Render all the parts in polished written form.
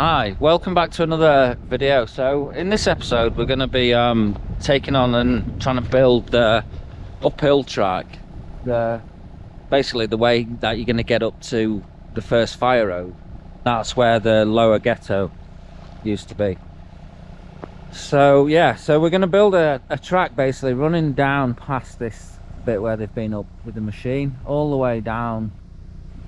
Hi, welcome back to another video. So in this episode we're going to be taking on and trying to build the uphill track, basically the way that you're going to get up to the first fire road. That's where the lower ghetto used to be. So yeah, so we're going to build a track basically running down past this bit where they've been up with the machine all the way down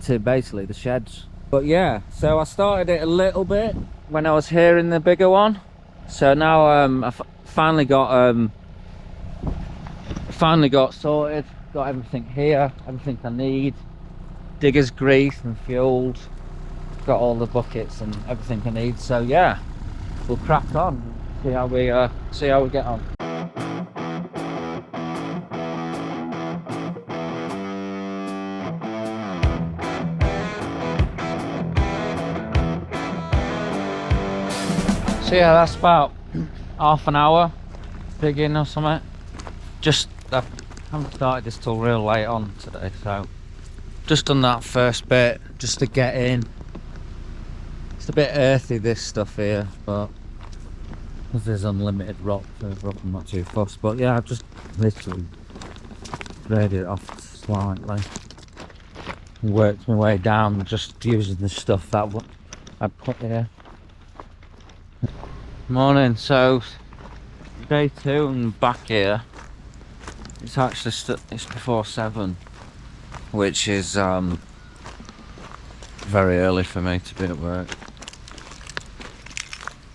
to basically the sheds. But yeah, so I started it a little bit when I was here in the bigger one. So now I've finally got sorted, got everything here, everything I need, digger's grease and fueled, got all the buckets and everything I need. So yeah, we'll crack on, see how we get on. So yeah, that's about half an hour digging or something. I haven't started this till real late on today, so just done that first bit just to get in. It's a bit earthy, this stuff here, but because there's unlimited rock further up, I'm not too fussed. But yeah, I've just literally graded it off slightly and worked my way down just using the stuff that I put here. Morning. So day 2 and back here. It's actually it's before 7, which is very early for me to be at work.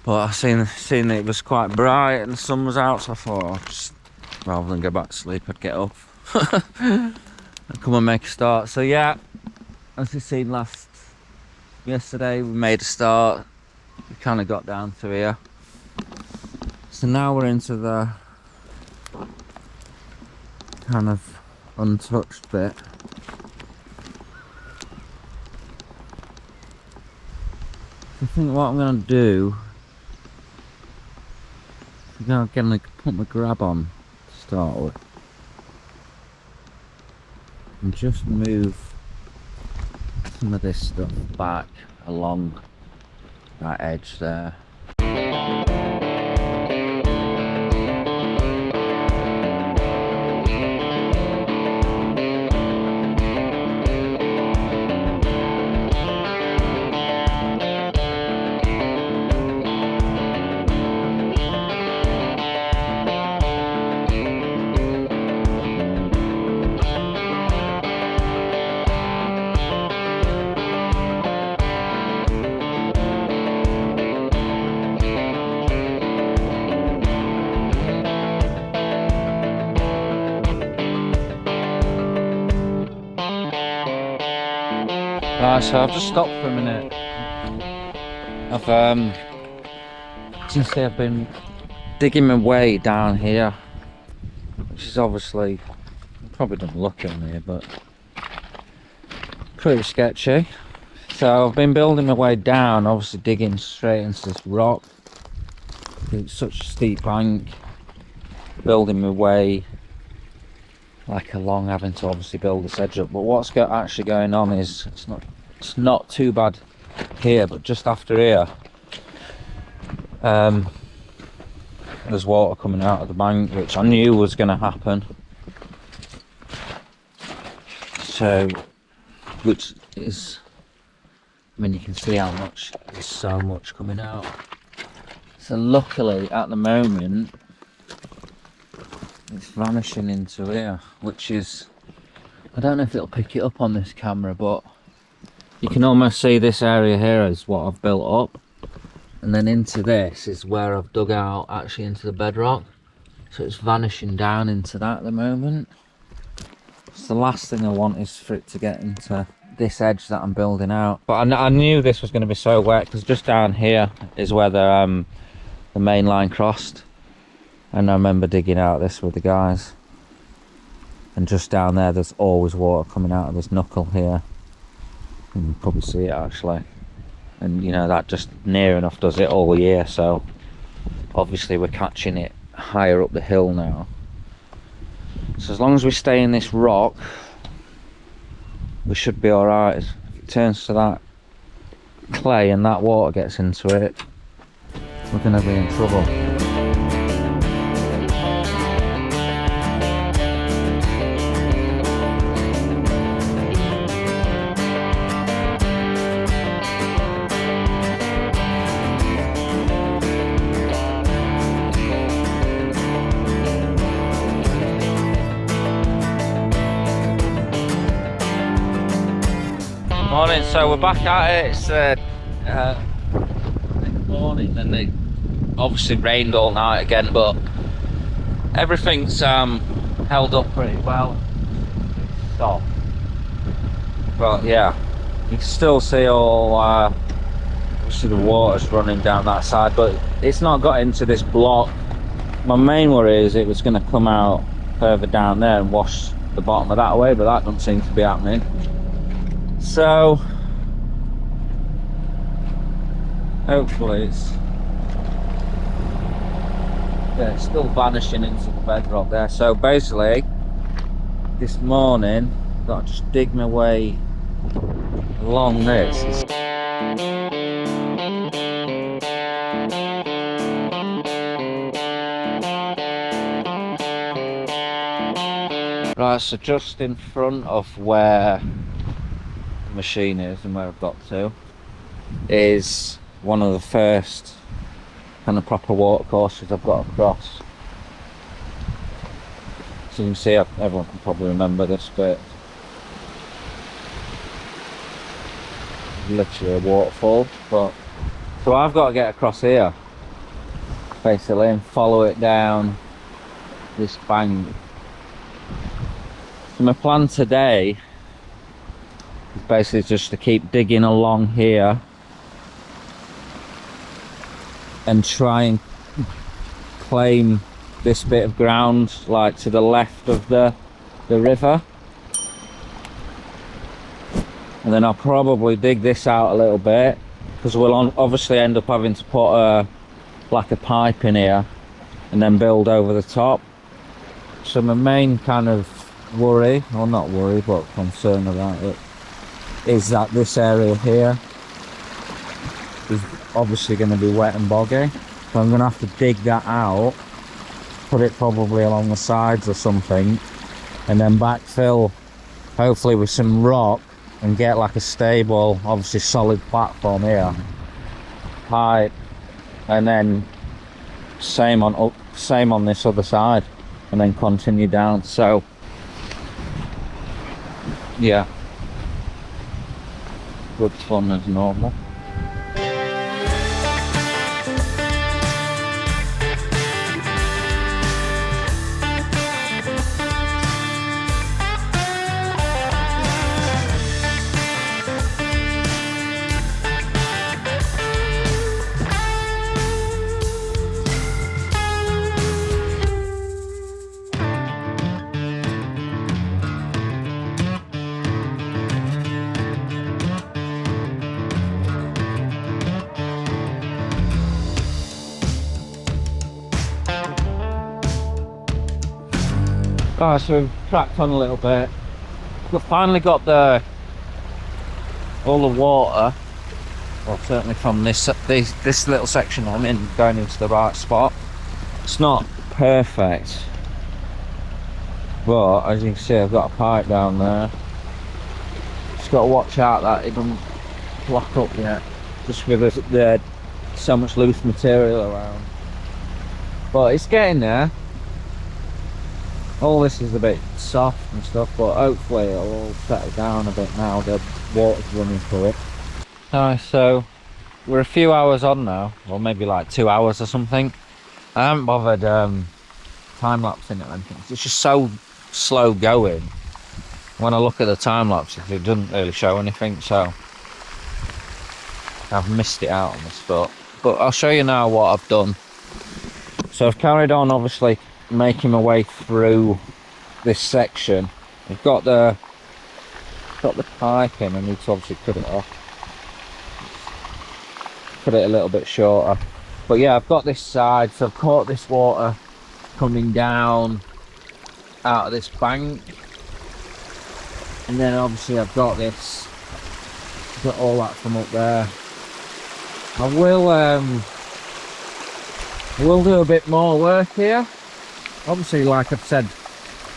But I seen it was quite bright and the sun was out, so I thought rather than go back to sleep, I'd get up and come and make a start. So yeah, as you seen yesterday, we made a start. We kind of got down to here. So now we're into the kind of untouched bit. I think what I'm going to do, I'm going to put my grab on to start with and just move some of this stuff back along that edge there. Right, so I've just stopped for a minute. I've been digging my way down here, which is obviously, probably doesn't look in here, but pretty sketchy. So I've been building my way down, obviously digging straight into this rock. It's such a steep bank, building my way like along, having to obviously build this edge up. But what's actually going on is it's not too bad here, but just after here there's water coming out of the bank, which I knew was going to happen. So which is, I mean, you can see how much, there's so much coming out. So luckily at the moment it's vanishing into here, which is, I don't know if it'll pick it up on this camera, but you can almost see this area here is what I've built up, and then into this is where I've dug out actually into the bedrock. So it's vanishing down into that at the moment. So the last thing I want is for it to get into this edge that I'm building out. But I knew this was going to be so wet, because just down here is where the main line crossed. And I remember digging out this with the guys, and just down there there's always water coming out of this knuckle here. You can probably see it actually, and you know that just near enough does it all year. So obviously we're catching it higher up the hill now. So as long as we stay in this rock, we should be alright. If it turns to that clay and that water gets into it, we're going to be in trouble. Morning, so we're back at it. It's next morning, and it obviously rained all night again, but everything's held up pretty well. Stop. But yeah, you can still see all obviously the water's running down that side, but it's not got into this block. My main worry is it was going to come out further down there and wash the bottom of that away, but that doesn't seem to be happening. So hopefully it's still vanishing into the bedrock there. So basically this morning I've got to just dig my way along this. Right, so just in front of where machine is and where I've got to is one of the first kind of proper water courses I've got across. So you can see, everyone can probably remember this bit. Literally a waterfall, but so I've got to get across here basically and follow it down this bank. So my plan today basically just to keep digging along here and try and claim this bit of ground like to the left of the river, and then I'll probably dig this out a little bit because we'll obviously end up having to put like a pipe in here and then build over the top. So my main kind of worry, or not worry but concern about it, is that this area here is obviously going to be wet and boggy, so I'm going to have to dig that out, put it probably along the sides or something, and then backfill hopefully with some rock and get like a stable, obviously solid platform here, pipe, and then same on this other side, and then continue down. So yeah, good fun as normal. Alright, so we've cracked on a little bit. We've finally got all the water, well certainly from this little section I'm in, going into the right spot. It's not perfect, but as you can see I've got a pipe down there. Just got to watch out that it doesn't block up yet, just with there's so much loose material around. But it's getting there. All this is a bit soft and stuff, but hopefully it'll all settle down a bit now the water's running through it. Alright, so we're a few hours on now, or maybe like 2 hours or something. I haven't bothered time-lapsing it or anything. It's just so slow going. When I look at the time-lapses, it doesn't really show anything, so I've missed it out on this, but I'll show you now what I've done. So I've carried on obviously making my way through this section. I've got the pipe in. I need to obviously cut it off, cut it a little bit shorter, but yeah, I've got this side, so I've caught this water coming down out of this bank, and then obviously I've got all that from up there, I will do a bit more work here. Obviously, like I've said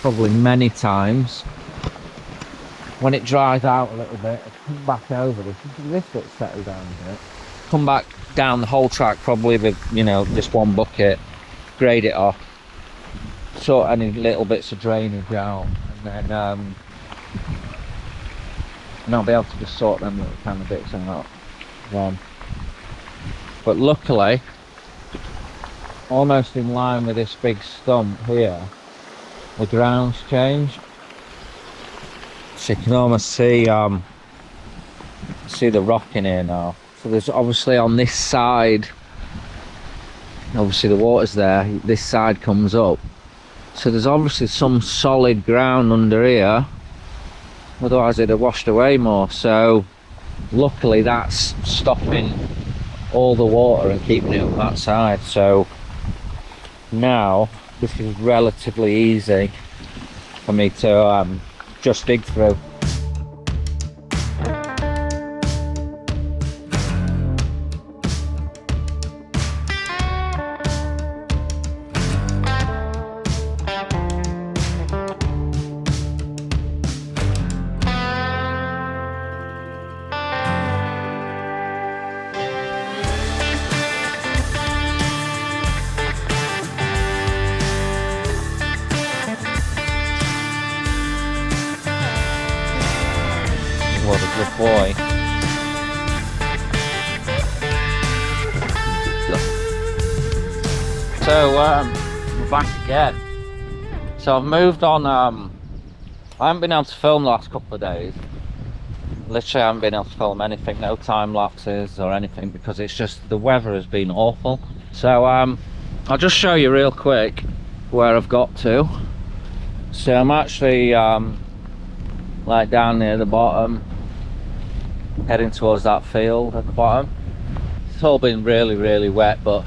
probably many times, when it dries out a little bit, I'll come back over this bit's settled down a bit. Come back down the whole track probably with, you know, just one bucket, grade it off, sort any little bits of drainage out, and then and I'll be able to just sort them little kind of bits out. But luckily, almost in line with this big stump here, the ground's changed. So you can almost see the rock in here now. So there's obviously on this side, obviously the water's there, this side comes up. So there's obviously some solid ground under here, otherwise it'd have washed away more. So luckily that's stopping all the water and keeping it up that side. So now this is relatively easy for me to just dig through. What a good boy. So we're back again. So I've moved on. I haven't been able to film the last couple of days. Literally I haven't been able to film anything, no time lapses or anything, because it's just the weather has been awful. So I'll just show you real quick where I've got to. So I'm actually like down near the bottom, heading towards that field at the bottom. It's all been really wet, but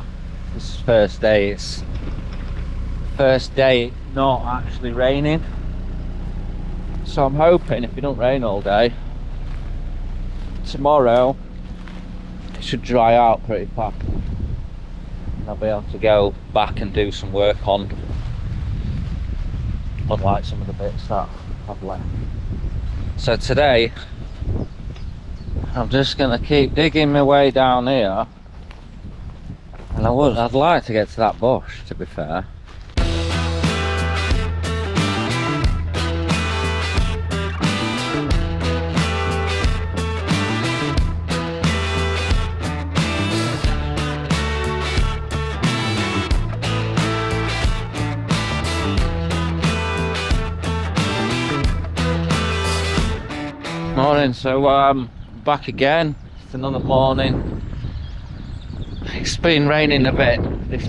this is first day. It's first day not actually raining, so I'm hoping if it don't rain all day, tomorrow it should dry out pretty fast and I'll be able to go back and do some work on like some of the bits that I've left. So today I'm just gonna keep digging my way down here, and I'd like to get to that bush, to be fair. Morning, so back again. It's another morning. It's been raining a bit this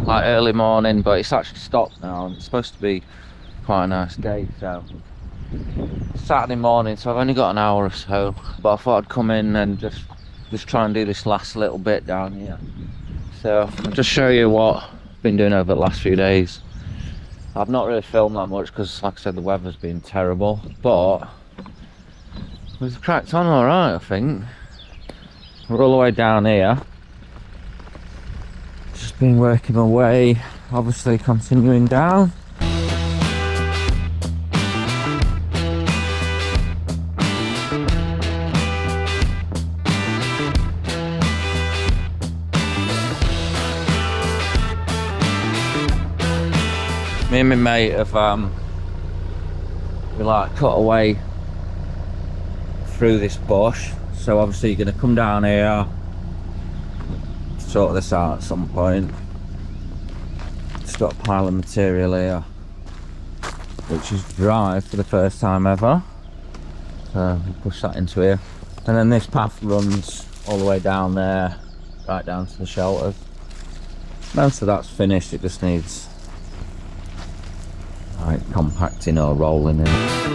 like early morning, but it's actually stopped now and it's supposed to be quite a nice day. So Saturday morning, so I've only got an hour or so, but I thought I'd come in and just try and do this last little bit down here. So I'll just show you what I've been doing over the last few days. I've not really filmed that much because, like I said, the weather's been terrible, but we've cracked on alright, I think. We're all the way down here. Just been working my way, obviously continuing down. Me and my mate have we like cut away through this bush, so obviously you're going to come down here, sort this out at some point. Just got a pile of material here which is dry for the first time ever, so we'll push that into here, and then this path runs all the way down there, right down to the shelters. Most of that's finished, it just needs like compacting or rolling in.